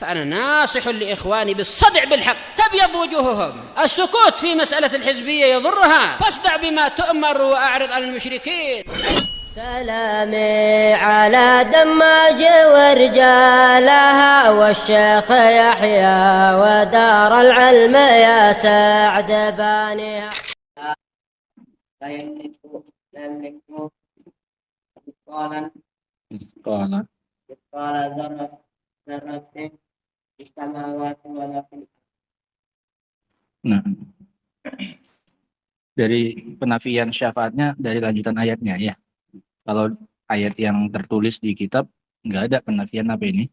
فأنا ناصح لإخواني بالصدع بالحق تبيض وجوههم. السكوت في مسألة الحزبية يضرها، فاصدع بما تؤمر وأعرض عن المشركين. سلامي على دماج ورجالها والشيخ يحيى ودار العلم يا سعد بانيها. لا يملك مثقال ذرة في السماوات ولا في الأرض. Nah, dari penafian syafaatnya dari lanjutan ayatnya ya. Kalau ayat yang tertulis di kitab nggak ada penafian apa ini?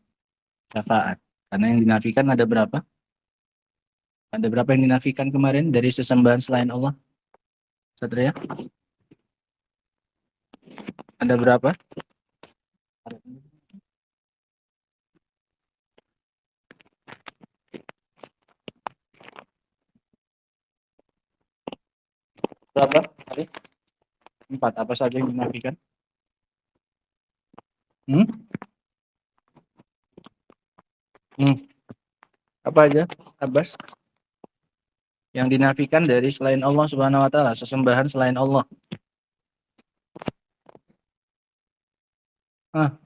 Syafaat. Karena yang dinafikan ada berapa? Ada berapa yang dinafikan kemarin dari sesembahan selain Allah? Satria? Ada berapa? Berapa? Hari? 4. Apa saja yang dinafikan? Apa aja, Abbas? Yang dinafikan dari selain Allah Subhanahu wa taala, sesembahan selain Allah.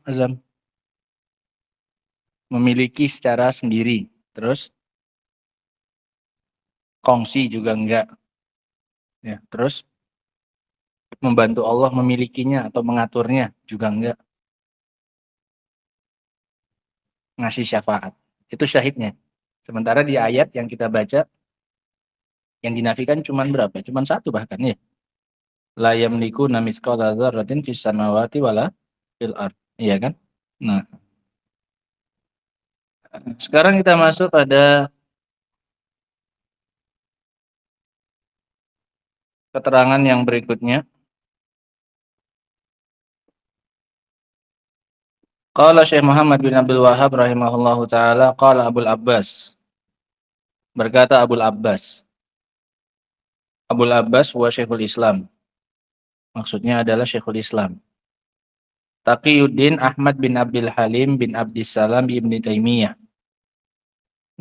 Azam. Memiliki secara sendiri. Terus kongsi juga enggak. Ya, terus membantu Allah memilikinya atau mengaturnya juga enggak. Ngasih syafaat. Itu syahidnya. Sementara di ayat yang kita baca yang dinafikan cuman berapa? Cuman 1 bahkan ya. La yamlikuna mithqala dzarratin fis samawati wala fil ard. Iya kan? Nah, sekarang kita masuk pada keterangan yang berikutnya. Qala Syekh Muhammad bin Abdul Wahhab rahimahullahu taala qala Abul Abbas. Berkata Abul Abbas. Abul Abbas wa Syekhul Islam. Maksudnya adalah Syekhul Islam. Taqiyuddin Ahmad bin Abdul Halim bin Abdissalam ibn Taimiyah.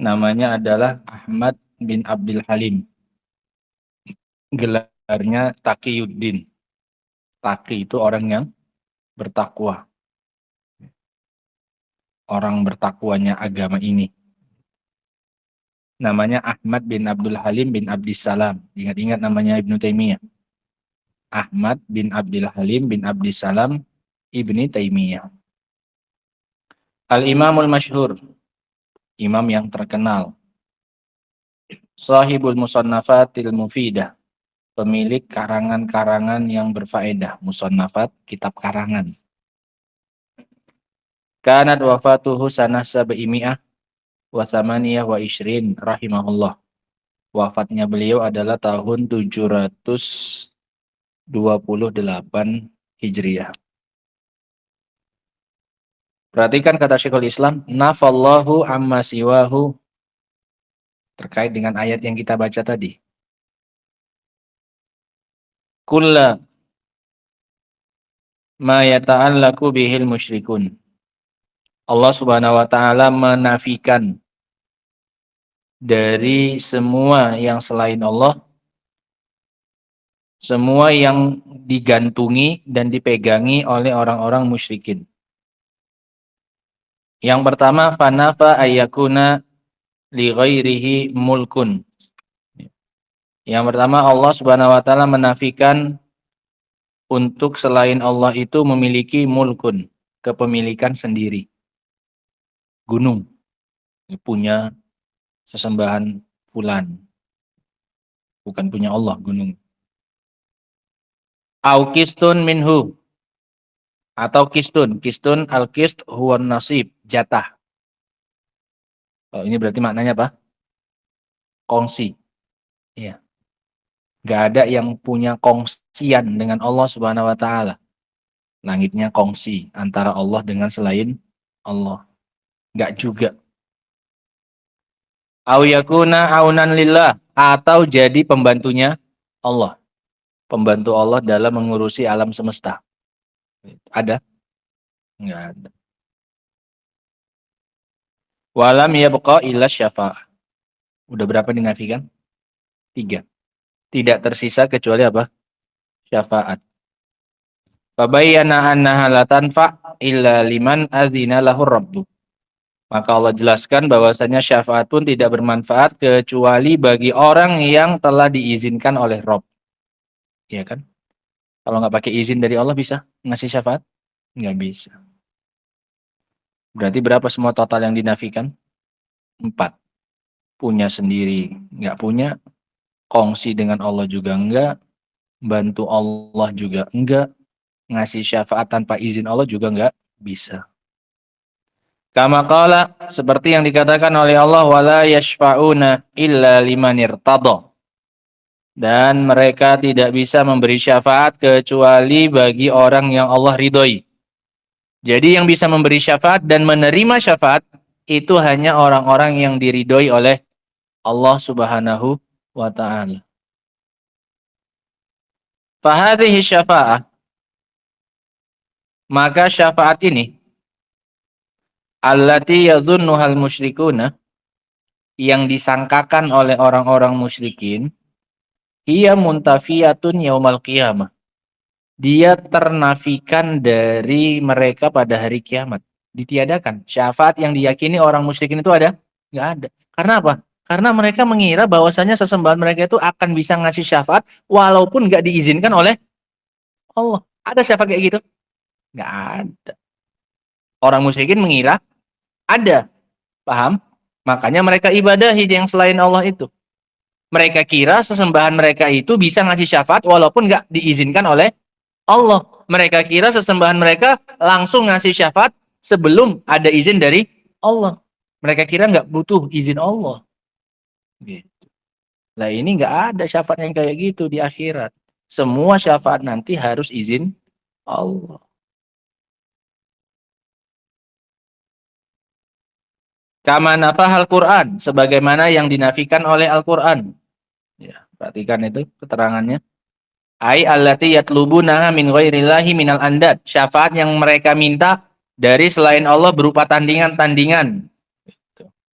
Namanya adalah Ahmad bin Abdul Halim. Gelarnya Taqiyuddin. Taqi itu orang yang bertakwa. Orang bertakwanya agama ini. Namanya Ahmad bin Abdul Halim bin Abdissalam. Ingat-ingat namanya Ibnu Taimiyah. Ahmad bin Abdul Halim bin Abdissalam Ibni Taimiyah. Al-Imamul Masyhur. Imam yang terkenal. Sahibul Musannafatil Mufidah. Pemilik karangan-karangan yang berfaedah. Musannafat, kitab karangan. Kanat wafatuhu sanah sab'imi'ah wa thamaniyah wa ishrin rahimahullah. Wafatnya beliau adalah tahun 728 Hijriah. Perhatikan kata Syekhul Islam, nafallahu amma siwahu, terkait dengan ayat yang kita baca tadi. Kulla ma yata'allaku bihil musyrikun. Allah Subhanahu wa taala menafikan dari semua yang selain Allah, semua yang digantungi dan dipegangi oleh orang-orang musyrikin. Yang pertama, fanafa ayyakuna li ghairihi mulkun. Yang pertama, Allah Subhanahu wa taala menafikan untuk selain Allah itu memiliki mulkun, kepemilikan sendiri. Gunung punya sesembahan fulan, bukan punya Allah gunung. Au kistun minhu, atau kistun al-kist huwa nasib, jatah. Kalau ini berarti maknanya apa? Kongsi. Iya. Gak ada yang punya kongsian dengan Allah Subhanahu wa taala. Langitnya kongsi antara Allah dengan selain Allah. Gak juga. Au yakuna aunan lillah, atau jadi pembantunya Allah. Pembantu Allah dalam mengurusi alam semesta. Ada? Enggak ada. Walam yabqa illa syafa'ah. Udah berapa dinafikan? 3. Tidak tersisa kecuali apa? Syafaat. Fabayyana annaha la tanfa' illa liman adzina lahu rabbu. Maka Allah jelaskan bahwasanya syafaat pun tidak bermanfaat kecuali bagi orang yang telah diizinkan oleh Rabb. Iya kan? Kalau nggak pakai izin dari Allah bisa ngasih syafaat? Nggak bisa. Berarti berapa semua total yang dinafikan? 4. Punya sendiri nggak punya, kongsi dengan Allah juga enggak, bantu Allah juga enggak, ngasih syafaat tanpa izin Allah juga enggak bisa. Kama qala, seperti yang dikatakan oleh Allah, wala yashfa'una illa liman irtada. Dan mereka tidak bisa memberi syafaat kecuali bagi orang yang Allah ridhoi. Jadi yang bisa memberi syafaat dan menerima syafaat itu hanya orang-orang yang diridhoi oleh Allah Subhanahu wa ta'ala. Fahadhihi syafa'ah, maka syafaat ini allati yazunnuhal musyrikuna, yang disangkakan oleh orang-orang musyrikin, ia muntafiyatun yaumal qiyamah. Dia ternafikan dari mereka pada hari kiamat. Ditiadakan. Syafaat yang diyakini orang musyrikin itu ada? Nggak ada. Karena apa? Karena mereka mengira bahwasanya sesembahan mereka itu akan bisa ngasih syafaat walaupun nggak diizinkan oleh Allah. Ada syafaat kayak gitu? Nggak ada. Orang musyrikin mengira ada. Paham? Makanya mereka ibadahi yang selain Allah itu. Mereka kira sesembahan mereka itu bisa ngasih syafaat walaupun nggak diizinkan oleh Allah. Mereka kira sesembahan mereka langsung ngasih syafaat sebelum ada izin dari Allah. Mereka kira nggak butuh izin Allah. Gitu. Nah ini nggak ada syafaat yang kayak gitu di akhirat. Semua syafaat nanti harus izin Allah. Kama nafahal Quran, sebagaimana yang dinafikan oleh Al-Quran. Ya, perhatikan itu keterangannya. Ai allati yatlubunaha min ghairillahi minal andad. Syafaat yang mereka minta dari selain Allah berupa tandingan-tandingan.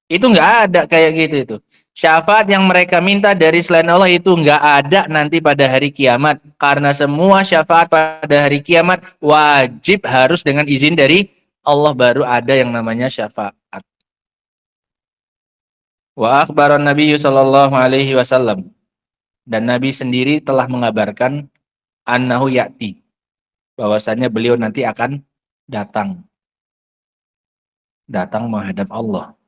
Itu nggak ada kayak gitu itu. Syafaat yang mereka minta dari selain Allah itu nggak ada nanti pada hari kiamat. Karena semua syafaat pada hari kiamat wajib harus dengan izin dari Allah, baru ada yang namanya syafaat. Wa akhbaran Nabi sallallahu alaihi wasallam, dan Nabi sendiri telah mengabarkan annahu ya'ti, bahwasanya beliau nanti akan datang menghadap Allah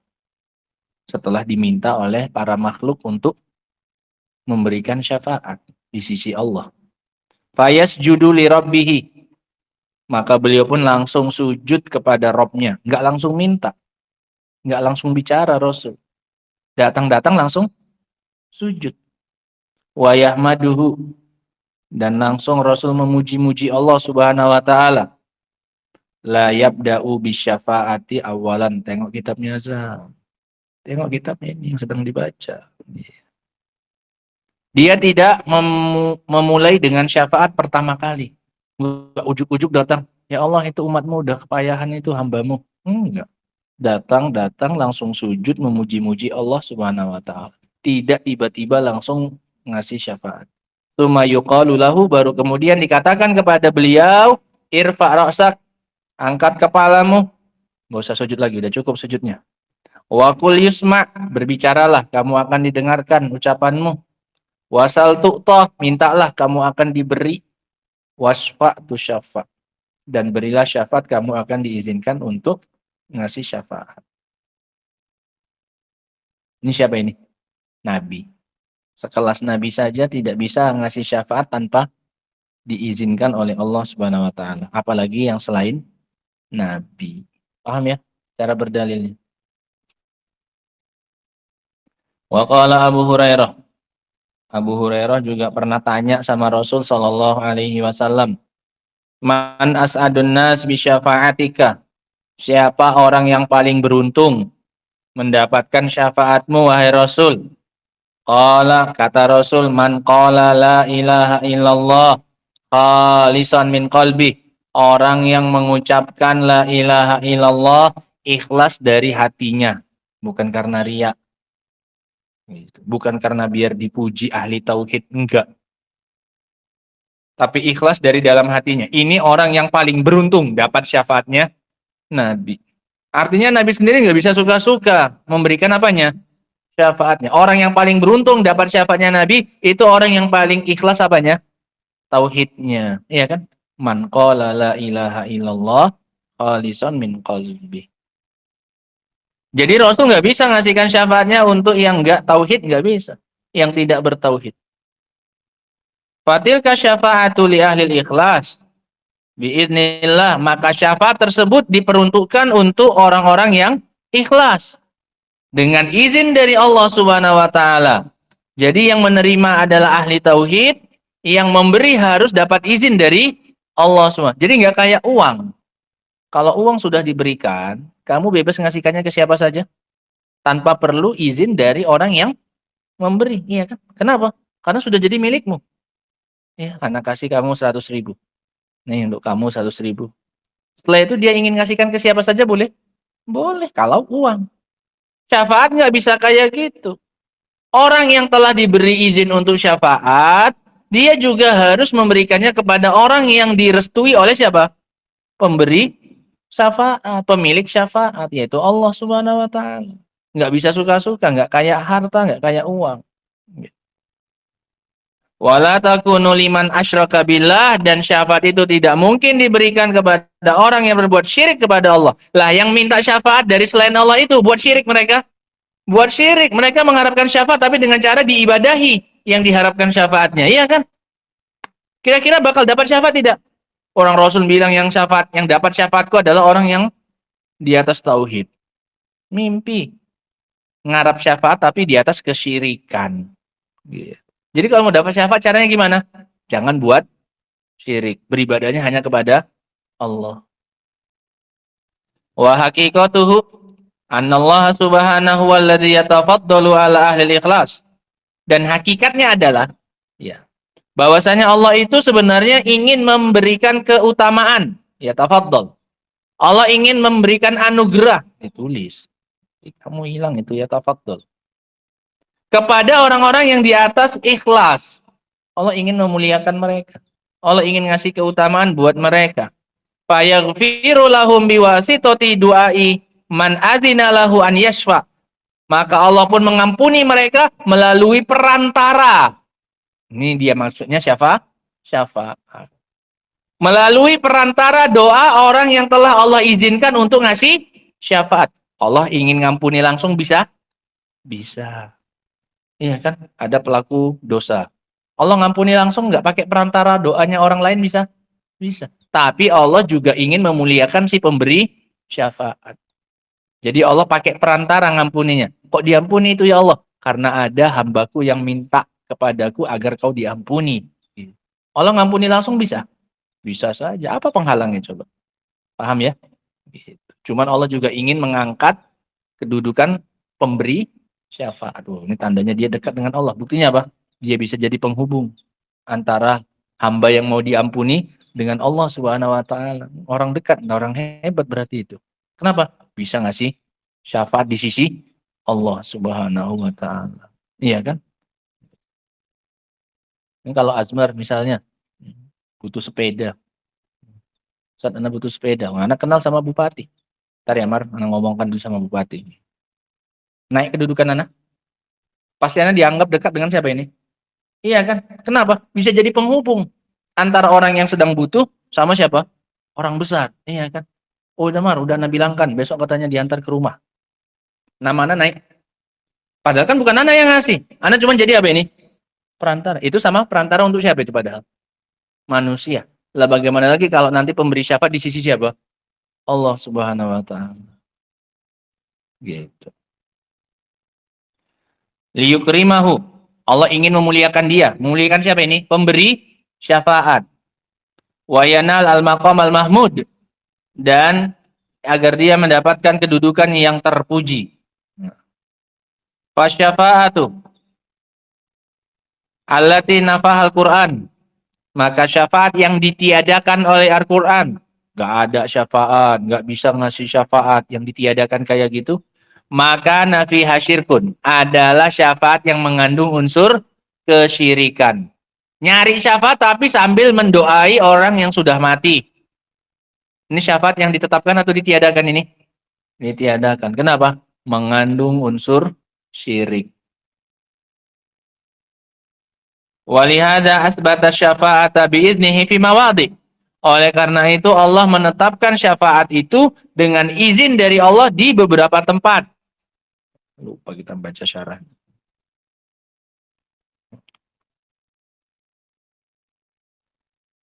setelah diminta oleh para makhluk untuk memberikan syafaat di sisi Allah. Fayasjudu li rabbih, maka beliau pun langsung sujud kepada Rabb-nya, enggak langsung minta, enggak langsung bicara Rasul. Datang langsung sujud. Wa yahmaduhu, dan langsung Rasul memuji-muji Allah Subhanahu wa taala. La yabda'u bisyafaati awalan. Tengok kitabnya Azam. Tengok kitabnya ini yang sedang dibaca. Dia tidak memulai dengan syafaat pertama kali. Ujuk-ujuk datang, ya Allah itu umatmu udah kepayahan, itu hambamu. Enggak. Datang langsung sujud memuji-muji Allah Subhanahu wa taala. Tidak tiba-tiba langsung ngasih syafaat. Tsumma yuqalu lahu, baru kemudian dikatakan kepada beliau, irfa' ra'sak, angkat kepalamu. Enggak usah sujud lagi, udah cukup sujudnya. Wa qul yusma', berbicaralah, kamu akan didengarkan ucapanmu. Wasal tu'tah, mintalah, kamu akan diberi. Wasfa' tu syafa', dan berilah syafaat, kamu akan diizinkan untuk ngasih syafaat. Ini siapa ini? Nabi. Sekelas Nabi saja tidak bisa ngasih syafaat tanpa diizinkan oleh Allah Subhanahu wa taala. Apalagi yang selain Nabi. Paham ya cara berdalilnya? Wa qala Abu Hurairah. Abu Hurairah juga pernah tanya sama Rasul sallallahu alaihi wasallam, "Man as'adun nas bi syafa'atika?" Siapa orang yang paling beruntung mendapatkan syafaatmu wahai Rasul? Qala, kata Rasul, man qala la ilaha illallah khalisan min qalbi. Orang yang mengucapkan la ilaha illallah ikhlas dari hatinya. bukan karena riya, gitu. Bukan karena biar dipuji ahli tauhid, enggak. Tapi ikhlas dari dalam hatinya. Ini orang yang paling beruntung dapat syafaatnya Nabi. Artinya Nabi sendiri nggak bisa suka-suka memberikan apanya? Syafaatnya. Orang yang paling beruntung dapat syafaatnya Nabi, itu orang yang paling ikhlas apanya? Tauhidnya. Iya kan? Man qala la ilaha illallah khalisan min qalbi. Jadi Rasul nggak bisa ngasihkan syafaatnya untuk yang nggak tauhid, nggak bisa. Yang tidak bertauhid. Fatilka syafa'atu li ahli ikhlas. Biiznillah, maka syafaat tersebut diperuntukkan untuk orang-orang yang ikhlas. Dengan izin dari Allah Subhanahu wa taala. Jadi yang menerima adalah ahli tauhid, yang memberi harus dapat izin dari Allah SWT. Jadi nggak kayak uang. Kalau uang sudah diberikan, kamu bebas ngasihkannya ke siapa saja tanpa perlu izin dari orang yang memberi, iya kan? Kenapa? Karena sudah jadi milikmu. Ya, anak kasih kamu 100.000. Nih untuk kamu 100.000. Setelah itu dia ingin ngasihkan ke siapa saja boleh? Boleh, kalau uang. Syafaat nggak bisa kayak gitu. Orang yang telah diberi izin untuk syafaat, dia juga harus memberikannya kepada orang yang direstui oleh siapa? Pemberi syafaat, pemilik syafaat, yaitu Allah Subhanahu wa taala. Nggak bisa suka-suka, nggak kayak harta, nggak kayak uang. Wala takunu liman asyraka billah, dan syafaat itu tidak mungkin diberikan kepada orang yang berbuat syirik kepada Allah. Lah yang minta syafaat dari selain Allah itu buat syirik mereka. Buat syirik, mereka mengharapkan syafaat tapi dengan cara diibadahi yang diharapkan syafaatnya. Iya kan? Kira-kira bakal dapat syafaat tidak? Orang Rasul bilang yang dapat syafaatku adalah orang yang di atas tauhid. Mimpi. Ngarap syafaat tapi di atas kesyirikan. Gitu. Jadi kalau mau dapat syafaat caranya gimana? Jangan buat syirik. Beribadahnya hanya kepada Allah. Wa haqiqatuhu annallaha subhanahu walladzi yatafaddalu ala ahli ikhlas. Dan hakikatnya adalah ya, bahwasanya Allah itu sebenarnya ingin memberikan keutamaan, ya tafaddal. Allah ingin memberikan anugerah, ditulis. Kamu hilang itu ya tafaddal. Kepada orang-orang yang di atas ikhlas. Allah ingin memuliakan mereka. Allah ingin ngasih keutamaan buat mereka. Fayaghfiru lahum biwasitati du'ai man azina lahu an yashfa. Maka Allah pun mengampuni mereka melalui perantara. Ini dia maksudnya syafaat. Melalui perantara doa orang yang telah Allah izinkan untuk ngasih syafaat. Allah ingin ngampuni langsung bisa? Bisa. Iya kan? Ada pelaku dosa. Allah ngampuni langsung nggak pakai perantara doanya orang lain bisa? Bisa. Tapi Allah juga ingin memuliakan si pemberi syafaat. Jadi Allah pakai perantara ngampuninya. Kok diampuni itu ya Allah? Karena ada hambaku yang minta kepadaku agar kau diampuni. Allah ngampuni langsung bisa? Bisa saja. Apa penghalangnya coba? Paham ya? Cuman Allah juga ingin mengangkat kedudukan pemberi syafaat. Ini tandanya dia dekat dengan Allah. Buktinya apa? Dia bisa jadi penghubung antara hamba yang mau diampuni dengan Allah Subhanahu wa taala. Orang dekat, orang hebat berarti itu. Kenapa? Bisa ngasih syafaat di sisi Allah Subhanahu wa taala. Iya kan? Ini kalau Azmar misalnya butuh sepeda. Saat Anda butuh sepeda, Anda kenal sama bupati. Ntar ya Mar, Anda ngomongkan dulu sama bupati. Naik kedudukan Anda. Pasti Anda dianggap dekat dengan siapa ini? Iya kan? Kenapa? Bisa jadi penghubung antara orang yang sedang butuh sama siapa? Orang besar. Iya kan? Oh udah Mar, udah Anda bilangkan. Besok katanya diantar ke rumah. Nama Anda naik. Padahal kan bukan Anda yang ngasih. Anda cuma jadi apa ini? Perantara. Itu sama perantara untuk siapa itu padahal? Manusia. Lah bagaimana lagi kalau nanti pemberi syafaat di sisi siapa? Allah Subhanahu wa taala. Gitu. Liyukrimahu. Allah ingin memuliakan dia. Memuliakan siapa ini? Pemberi syafaat. Wa yanal al-maqam al-mahmud. Dan agar dia mendapatkan kedudukan yang terpuji. Fasyafa'atu allati nafahal Qur'an. Maka syafaat yang ditiadakan oleh Al-Quran. Gak ada syafaat. Gak bisa ngasih syafaat yang ditiadakan kayak gitu. maka nafi hasyirkun adalah syafaat yang mengandung unsur kesyirikan. Nyari syafaat tapi sambil mendoai orang yang sudah mati. Ini syafaat yang ditetapkan atau ditiadakan ini? Ditiadakan. Kenapa? Mengandung unsur syirik. Walihada asbata syafa'ata biiznihi fi mawadhi. Oleh karena itu Allah menetapkan syafaat itu dengan izin dari Allah di beberapa tempat. Lupa kita baca syarah.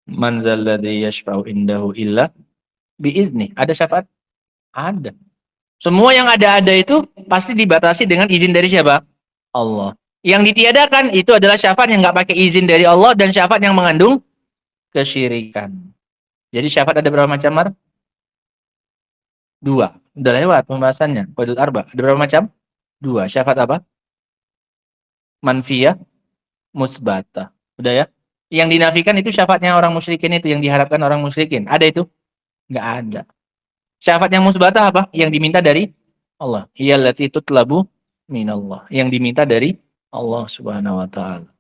Man zalladzi yashfa'u indahu illa biizni. Ada syafaat? Ada. Semua yang ada itu pasti dibatasi dengan izin dari siapa? Allah. Yang ditiadakan itu adalah syafaat yang nggak pakai izin dari Allah dan syafaat yang mengandung kesyirikan. Jadi syafaat ada berapa macam, Mar? 2. Udah lewat pembahasannya. Qadul arba. Ada berapa macam? 2. Syafaat apa? Manfiyah, musbata. Udah ya? Yang dinafikan itu syafaatnya orang musyrikin itu, yang diharapkan orang musyrikin. Ada itu? Nggak ada. Syafaat yang musbata apa? Yang diminta dari Allah. Iyallati tutlabu minallah. Yang diminta dari Allah Subhanahu wa taala.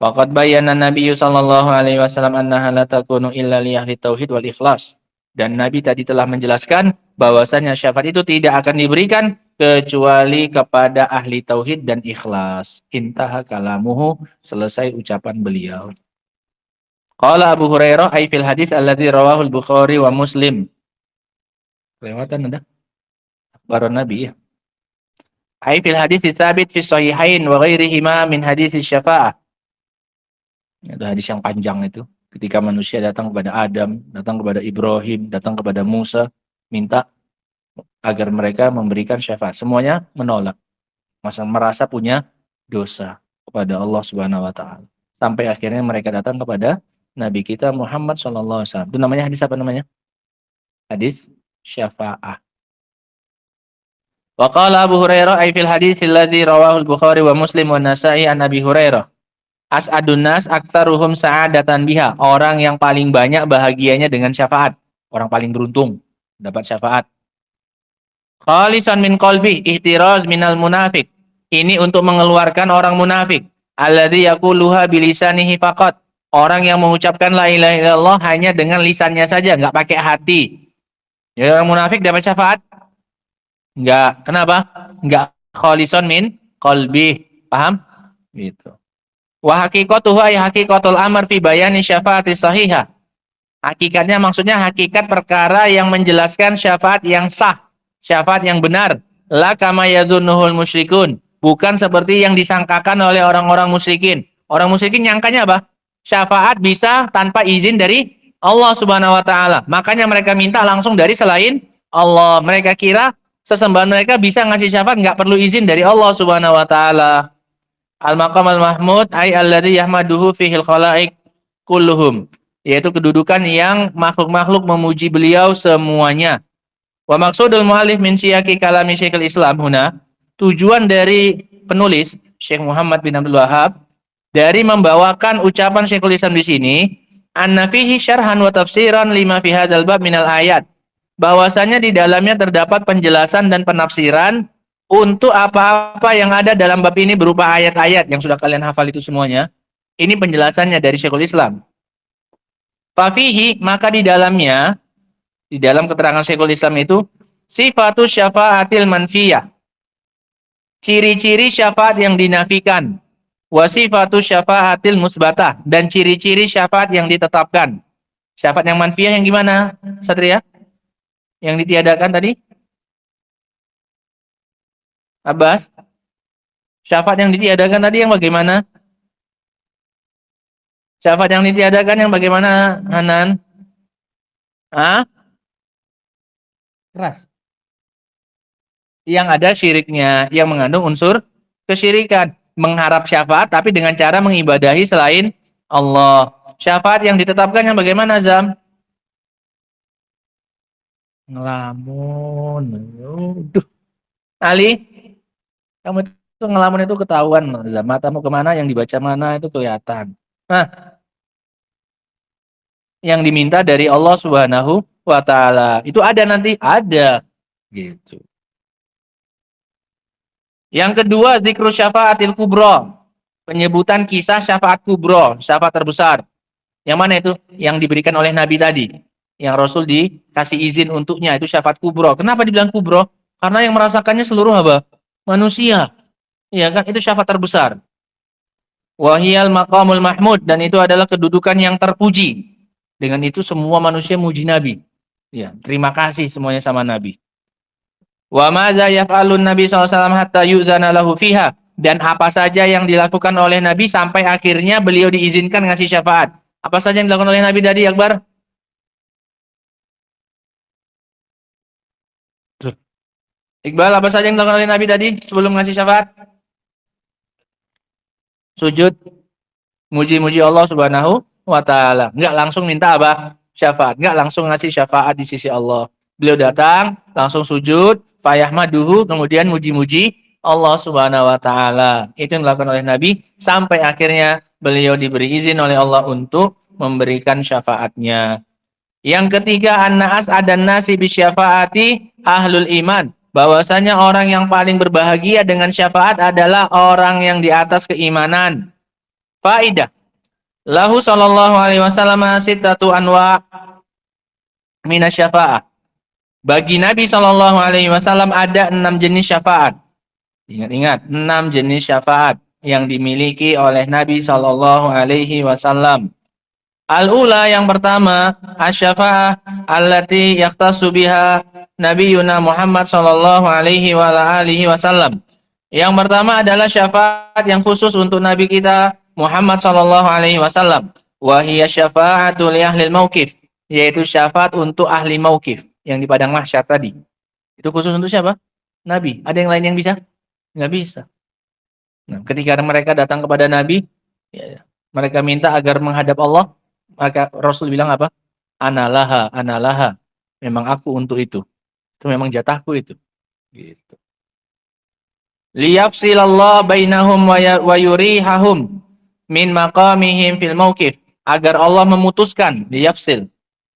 Waqad bayyana Nabi sallallahu alaihi wasallam annaha la takunu illa li ahli tauhid wal ikhlas. Dan Nabi tadi telah menjelaskan bahwasanya syafaat itu tidak akan diberikan kecuali kepada ahli tauhid dan ikhlas. Intaha kalamuhu, selesai ucapan beliau. Qala Abu Hurairah ay fil hadis alladzi rawahu al-Bukhari wa Muslim. Kelewatan ada? Akhbar Nabi ya. Ay fil hadis tsabit fi sahihain wa ghairihima min hadis syafa'ah. Itu hadis yang panjang itu. Ketika manusia datang kepada Adam, datang kepada Ibrahim, datang kepada Musa, minta agar mereka memberikan syafaat. Semuanya menolak. Masa merasa punya dosa kepada Allah Subhanahu wa taala. Sampai akhirnya mereka datang kepada Nabi kita Muhammad sallallahu alaihi wasallam. Itu namanya hadis apa namanya? Hadis syafa'ah. Wa qala Abu Hurairah ay fil hadis alladzi rawahu al-Bukhari wa Muslim wa Nasa'i an Abi Hurairah. As'adun nas aktsaruhum sa'adatan biha. Orang yang paling banyak bahagianya dengan syafaat. Orang paling beruntung dapat syafaat. Khalisan min qalbi ihtiraz minal munafik. Ini untuk mengeluarkan orang munafik. Alladzi yaquluha bilisanihi faqat. Orang yang mengucapkan la ilaha illallah hanya dengan lisannya saja, enggak pakai hati. Ya, orang munafik dapat syafaat? Enggak. Kenapa? Enggak khalisan min qalbi. Paham? Gitu. Wa haqiqatuhu ay haqiqatul amr fi bayani syafaati sahihah. Hakikatnya maksudnya hakikat perkara yang menjelaskan syafaat yang sah, syafaat yang benar. La kama yazunnuhul musyrikun. Bukan seperti yang disangkakan oleh orang-orang musyrikin. Orang musyrikin nyangkanya apa? Syafaat bisa tanpa izin dari Allah Subhanahu wa taala. Makanya mereka minta langsung dari selain Allah. Mereka kira sesembahan mereka bisa ngasih syafaat nggak perlu izin dari Allah Subhanahu wa taala. Al-maqam al-mahmud ay alladhi yahmaduhu fihil khalaik kulluhum, yaitu kedudukan yang makhluk-makhluk memuji beliau semuanya. Wa maqsudul muallif min siyaqi kalami Syekhul Islam huna, tujuan dari penulis Syekh Muhammad bin Abdul Wahhab dari membawakan ucapan Syekhul Islam di sini, anna fihi syarhan wa tafsiran lima fi hadzal bab minal ayat. Bahwasanya di dalamnya terdapat penjelasan dan penafsiran untuk apa-apa yang ada dalam bab ini berupa ayat-ayat yang sudah kalian hafal itu semuanya. Ini penjelasannya dari Syekhul Islam. Fafihi, maka di dalamnya, di dalam keterangan Syekhul Islam itu, sifatus syafaatil manfiyah. Ciri-ciri syafaat yang dinafikan. Wasifatus syafaatil musbatah. Dan ciri-ciri syafaat yang ditetapkan. Syafaat yang manfiyah yang gimana, Satria? Yang ditiadakan tadi? Abbas, syafaat yang ditiadakan tadi yang bagaimana? Syafaat yang ditiadakan yang bagaimana, Hanan? Hah? Keras. Yang ada syiriknya, yang mengandung unsur kesyirikan. Mengharap syafaat, tapi dengan cara mengibadahi selain Allah. Syafaat yang ditetapkan yang bagaimana, Zam? Ngelamun. Aduh. Ali? Kamu itu ngelamun itu ketahuan, matamu kemana, yang dibaca mana itu kelihatan. Nah, yang diminta dari Allah Subhanahu wa taala itu ada nanti, ada gitu. Yang kedua, zikru syafaatil kubro. Penyebutan kisah syafaat kubro, syafaat terbesar. Yang mana itu? Yang diberikan oleh Nabi tadi. Yang Rasul dikasih izin untuknya, itu syafaat kubro. Kenapa dibilang kubro? Karena yang merasakannya seluruh apa? Manusia. Ya kan? Itu syafaat terbesar. Wahiyal maqamul mahmud. Dan itu adalah kedudukan yang terpuji. Dengan itu semua manusia muji Nabi. Ya, terima kasih semuanya sama Nabi. Wa madza yaf'alun Nabi SAW hatta yu'zana lahu fiha. Dan apa saja yang dilakukan oleh Nabi sampai akhirnya beliau diizinkan ngasih syafaat. Apa saja yang dilakukan oleh Nabi tadi, Akbar? Iqbal, apa saja yang dilakukan oleh Nabi tadi sebelum ngasih syafaat? Sujud, muji-muji Allah Subhanahu wa Ta'ala. Enggak langsung minta apa? Syafaat. Enggak langsung ngasih syafaat di sisi Allah. Beliau datang, langsung sujud, fayahmaduhu, kemudian muji-muji Allah Subhanahu wa Ta'ala. Itu yang dilakukan oleh Nabi sampai akhirnya beliau diberi izin oleh Allah untuk memberikan syafaatnya. Yang ketiga, an-na'as adan nasi bisyafaati ahlul iman. Bahwasanya orang yang paling berbahagia dengan syafaat adalah orang yang di atas keimanan. Faidah. Lahu sallallahu alaihi wasallam sittatu anwa minasyafa'ah. Bagi Nabi sallallahu alaihi wasallam ada 6 jenis syafaat. Ingat-ingat, 6 jenis syafaat yang dimiliki oleh Nabi sallallahu alaihi wasallam. Al-ula, yang pertama, asy-syafa'ah allati yaqtasu biha Nabiyuna Muhammad sallallahu alaihi wa alihi wasallam. Yang pertama adalah syafaat yang khusus untuk Nabi kita Muhammad sallallahu alaihi wasallam. Wa hiya syafa'atu li ahli mauqif, yaitu syafaat untuk ahli mauqif yang di padang mahsyar tadi. Itu khusus untuk siapa? Nabi. Ada yang lain yang bisa? Nggak bisa. Nah, ketika mereka datang kepada Nabi, ya, mereka minta agar menghadap Allah, maka Rasul bilang apa? Analaha, analaha. Memang aku untuk itu. Itu memang jatahku itu. Gitu. Liyafsilallah bainahum wa yurihahum min maqamihim fil mauqif. Agar Allah memutuskan, liyafsil.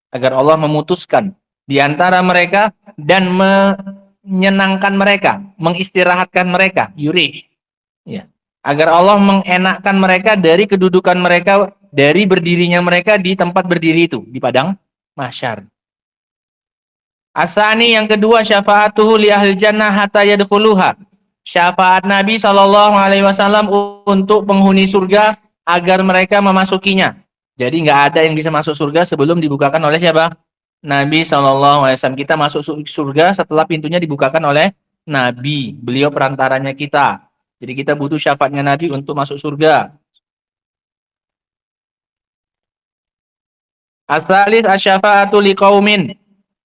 Agar Allah memutuskan di antara mereka dan menyenangkan mereka, mengistirahatkan mereka, yurih. Ya. Agar Allah mengenakkan mereka dari kedudukan mereka, dari berdirinya mereka di tempat berdiri itu, di padang mahsyar. Asani, yang kedua, syafaatuhu li ahli jannah hatta yadkhuluha. Syafaat Nabi sallallahu alaihi wasallam untuk penghuni surga agar mereka memasukinya. Jadi nggak ada yang bisa masuk surga sebelum dibukakan oleh siapa? Nabi sallallahu alaihi wasallam. Kita masuk surga setelah pintunya dibukakan oleh Nabi. Beliau perantaranya kita. Jadi kita butuh syafaatnya Nabi untuk masuk surga. As-salis asy-syafa'atu liqaumin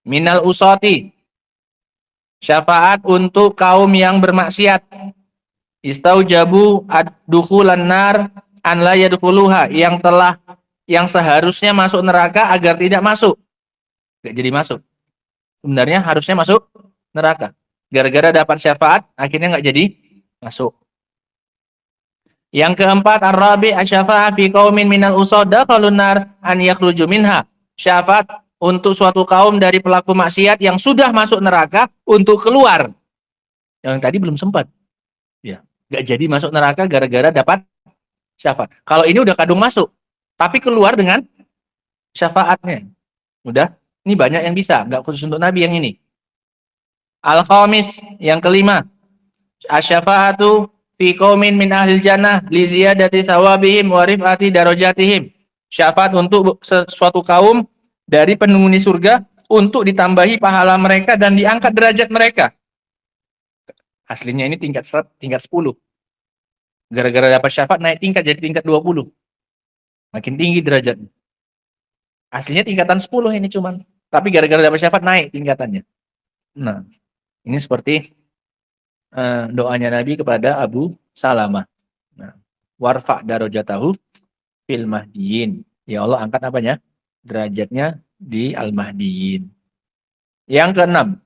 minal usati. Syafaat untuk kaum yang bermaksiat. Istaujabu ad-dukhulan nar an la yadkhuluha, yang seharusnya masuk neraka agar tidak masuk. Enggak jadi masuk. Sebenarnya harusnya masuk neraka. Gara-gara dapat syafaat akhirnya enggak jadi masuk. Yang keempat, ar-rabi' asy-syafa'ah fi qaumin minal usad dakhalun nar an yakhruju minha. Syafaat untuk suatu kaum dari pelaku maksiat yang sudah masuk neraka untuk keluar. Yang tadi belum sempat. Ya, enggak jadi masuk neraka gara-gara dapat syafaat. Kalau ini udah kadung masuk, tapi keluar dengan syafaatnya. Udah, ini banyak yang bisa, enggak khusus untuk Nabi yang ini. Al-khamis, yang kelima, asy-syafa'atu fi qaumin min ahlil jannah li ziyadati thawabihim wa rif'ati darajatihim. Syafaat untuk suatu kaum dari penghuni surga untuk ditambahi pahala mereka dan diangkat derajat mereka. Aslinya ini tingkat 10. Gara-gara dapat syafaat naik tingkat jadi tingkat 20. Makin tinggi derajatnya. Aslinya tingkatan 10 ini cuman. Tapi gara-gara dapat syafaat naik tingkatannya. Nah, ini seperti doanya Nabi kepada Abu Salamah. Nah, warfa darajatahu fil mahdiyin. Ya Allah, angkat apanya? Derajatnya di al-mahdiyin. Yang keenam,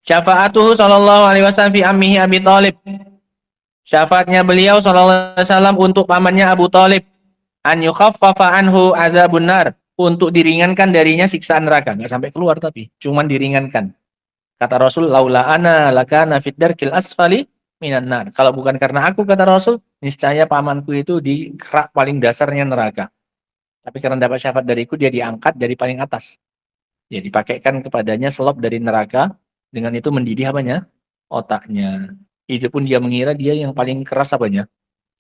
syafaatuhu sallallahu alaihi wasallam fi ammihi Abi Thalib. Syafaatnya beliau sallallahu alaihi wasallam untuk pamannya Abu Thalib, an yukhaffafa anhu azabun nar, untuk diringankan darinya siksaan neraka. Enggak sampai keluar tapi cuman diringankan. Kata Rasul, laula ana lakana fid darkil asfali minan nar. Kalau bukan karena aku, kata Rasul, niscaya pamanku itu di kerak paling dasarnya neraka. Tapi karena dapat syafaat dariku, dia diangkat dari paling atas. Ya, dipakaikan kepadanya selop dari neraka, dengan itu mendidih apanya? Otaknya. Itu pun dia mengira dia yang paling keras apanya?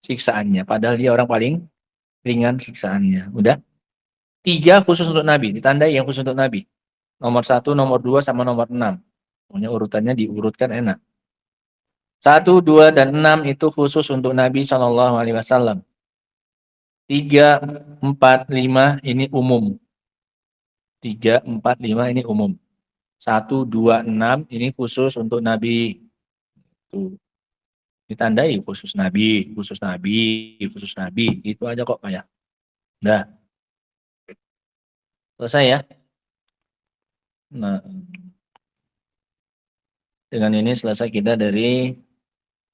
Siksaannya. Padahal dia orang paling ringan siksaannya. Udah? 3 khusus untuk Nabi. Ditandai yang khusus untuk Nabi. Nomor 1, nomor 2, sama nomor 6. Pokoknya urutannya diurutkan enak. 1, 2, dan 6 itu khusus untuk Nabi SAW. 3, 4, 5 ini umum. 3, 4, 5 ini umum. 1, 2, 6 ini khusus untuk Nabi. Tuh. Ditandai khusus Nabi, khusus Nabi, khusus Nabi. Itu aja kok Pak ya. Udah. Selesai ya. Nah, dengan ini selesai kita dari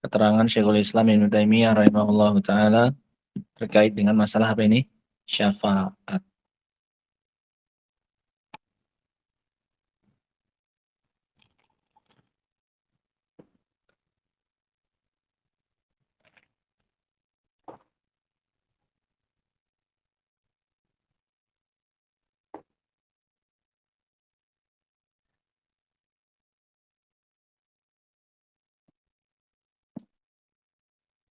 keterangan Syekhul Islam Ibnu Taimiyah rahimahullahu taala terkait dengan masalah apa ini? Syafaat.